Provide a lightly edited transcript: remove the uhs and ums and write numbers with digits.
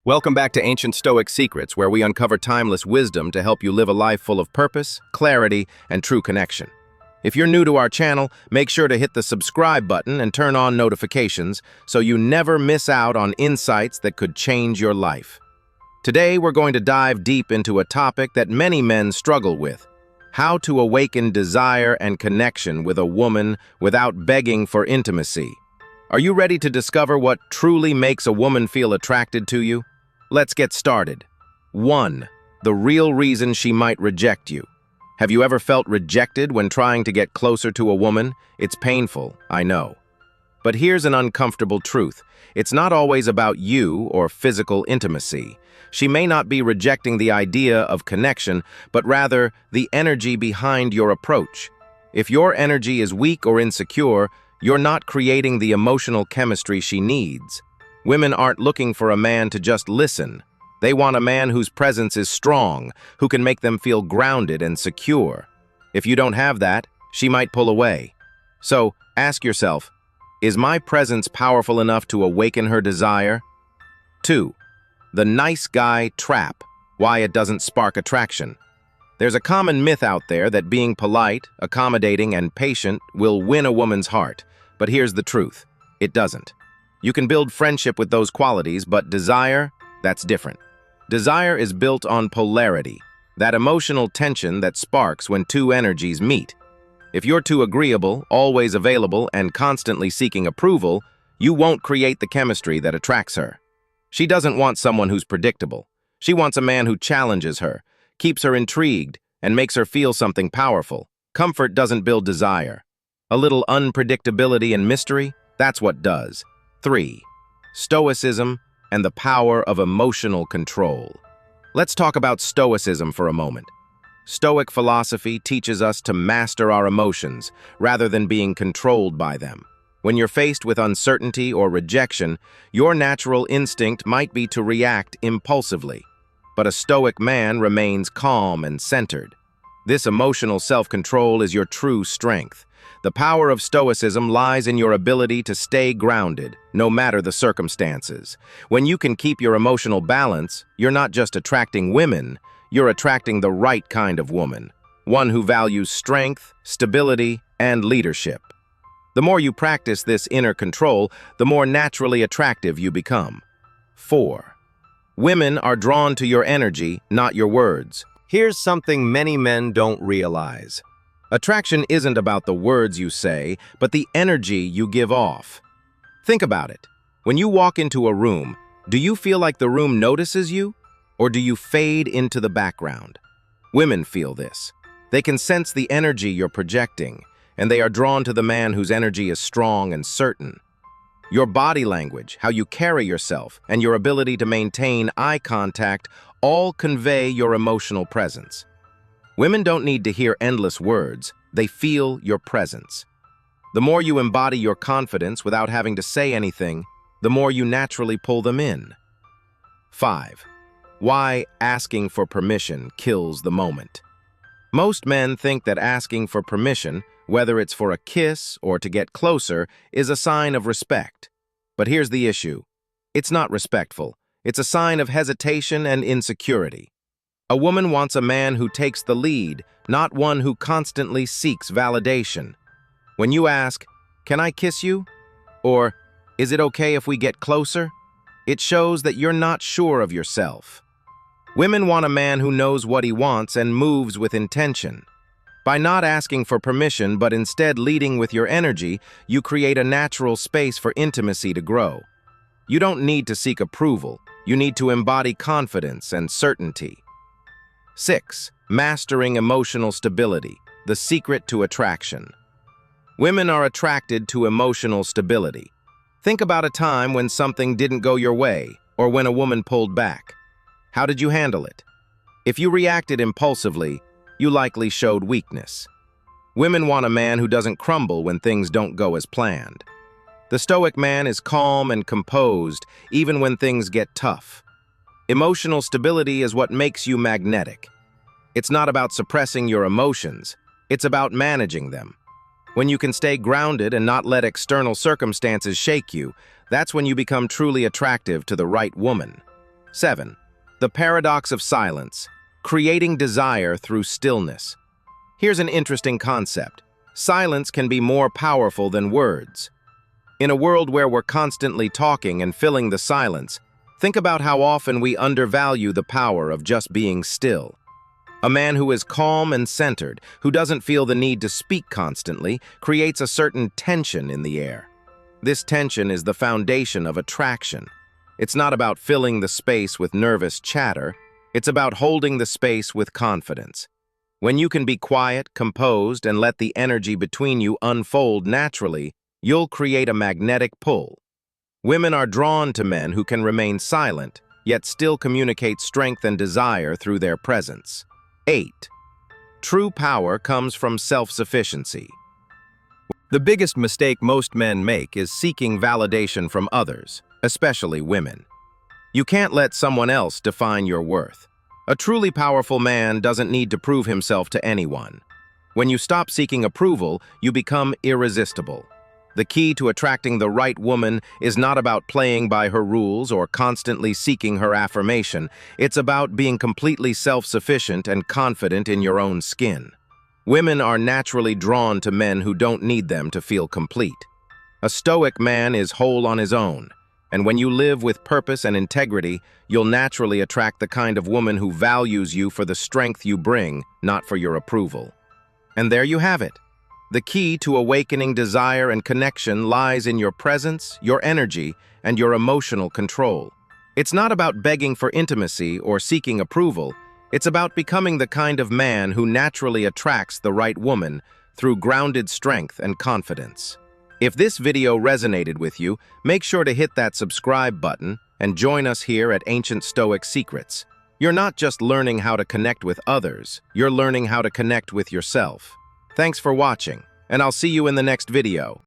Welcome back to Ancient Stoic Secrets, where we uncover timeless wisdom to help you live a life full of purpose, clarity, and true connection. If you're new to our channel, make sure to hit the subscribe button and turn on notifications so you never miss out on insights that could change your life. Today, we're going to dive deep into a topic that many men struggle with: how to awaken desire and connection with a woman without begging for intimacy. Are you ready to discover what truly makes a woman feel attracted to you? Let's get started. 1. The real reason she might reject you. Have you ever felt rejected when trying to get closer to a woman? It's painful, I know. But here's an uncomfortable truth. It's not always about you or physical intimacy. She may not be rejecting the idea of connection, but rather the energy behind your approach. If your energy is weak or insecure, you're not creating the emotional chemistry she needs. Women aren't looking for a man to just listen. They want a man whose presence is strong, who can make them feel grounded and secure. If you don't have that, she might pull away. So, ask yourself, is my presence powerful enough to awaken her desire? 2. The nice guy trap. Why it doesn't spark attraction. There's a common myth out there that being polite, accommodating, and patient will win a woman's heart. But here's the truth. It doesn't. You can build friendship with those qualities, but desire, that's different. Desire is built on polarity, that emotional tension that sparks when two energies meet. If you're too agreeable, always available, and constantly seeking approval, you won't create the chemistry that attracts her. She doesn't want someone who's predictable. She wants a man who challenges her, keeps her intrigued, and makes her feel something powerful. Comfort doesn't build desire. A little unpredictability and mystery, that's what does. 3. Stoicism and the power of emotional control. Let's talk about Stoicism for a moment. Stoic philosophy teaches us to master our emotions rather than being controlled by them. When you're faced with uncertainty or rejection, your natural instinct might be to react impulsively. But a Stoic man remains calm and centered. This emotional self-control is your true strength. The power of Stoicism lies in your ability to stay grounded, no matter the circumstances. When you can keep your emotional balance, you're not just attracting women, you're attracting the right kind of woman. One who values strength, stability, and leadership. The more you practice this inner control, the more naturally attractive you become. 4. Women are drawn to your energy, not your words. Here's something many men don't realize. Attraction isn't about the words you say, but the energy you give off. Think about it. When you walk into a room, do you feel like the room notices you? Or do you fade into the background? Women feel this. They can sense the energy you're projecting, and they are drawn to the man whose energy is strong and certain. Your body language, how you carry yourself, and your ability to maintain eye contact all convey your emotional presence. Women don't need to hear endless words, they feel your presence. The more you embody your confidence without having to say anything, the more you naturally pull them in. 5. Why asking for permission kills the moment. Most men think that asking for permission, whether it's for a kiss or to get closer, is a sign of respect. But here's the issue. It's not respectful. It's a sign of hesitation and insecurity. A woman wants a man who takes the lead, not one who constantly seeks validation. When you ask, "Can I kiss you?" or "Is it okay if we get closer?" it shows that you're not sure of yourself. Women want a man who knows what he wants and moves with intention. By not asking for permission but instead leading with your energy, you create a natural space for intimacy to grow. You don't need to seek approval. You need to embody confidence and certainty. 6. Mastering emotional stability, the secret to attraction. Women are attracted to emotional stability. Think about a time when something didn't go your way, or when a woman pulled back. How did you handle it? If you reacted impulsively, you likely showed weakness. Women want a man who doesn't crumble when things don't go as planned. The Stoic man is calm and composed, even when things get tough. Emotional stability is what makes you magnetic. It's not about suppressing your emotions, it's about managing them. When you can stay grounded and not let external circumstances shake you, that's when you become truly attractive to the right woman. 7. The paradox of silence, creating desire through stillness. Here's an interesting concept. Silence can be more powerful than words. In a world where we're constantly talking and filling the silence, think about how often we undervalue the power of just being still. A man who is calm and centered, who doesn't feel the need to speak constantly, creates a certain tension in the air. This tension is the foundation of attraction. It's not about filling the space with nervous chatter, it's about holding the space with confidence. When you can be quiet, composed, and let the energy between you unfold naturally, you'll create a magnetic pull. Women are drawn to men who can remain silent, yet still communicate strength and desire through their presence. 8. True power comes from self-sufficiency. The biggest mistake most men make is seeking validation from others, especially women. You can't let someone else define your worth. A truly powerful man doesn't need to prove himself to anyone. When you stop seeking approval, you become irresistible. The key to attracting the right woman is not about playing by her rules or constantly seeking her affirmation. It's about being completely self-sufficient and confident in your own skin. Women are naturally drawn to men who don't need them to feel complete. A Stoic man is whole on his own, and when you live with purpose and integrity, you'll naturally attract the kind of woman who values you for the strength you bring, not for your approval. And there you have it. The key to awakening desire and connection lies in your presence, your energy, and your emotional control. It's not about begging for intimacy or seeking approval. It's about becoming the kind of man who naturally attracts the right woman through grounded strength and confidence. If this video resonated with you, make sure to hit that subscribe button and join us here at Ancient Stoic Secrets. You're not just learning how to connect with others, you're learning how to connect with yourself. Thanks for watching, and I'll see you in the next video.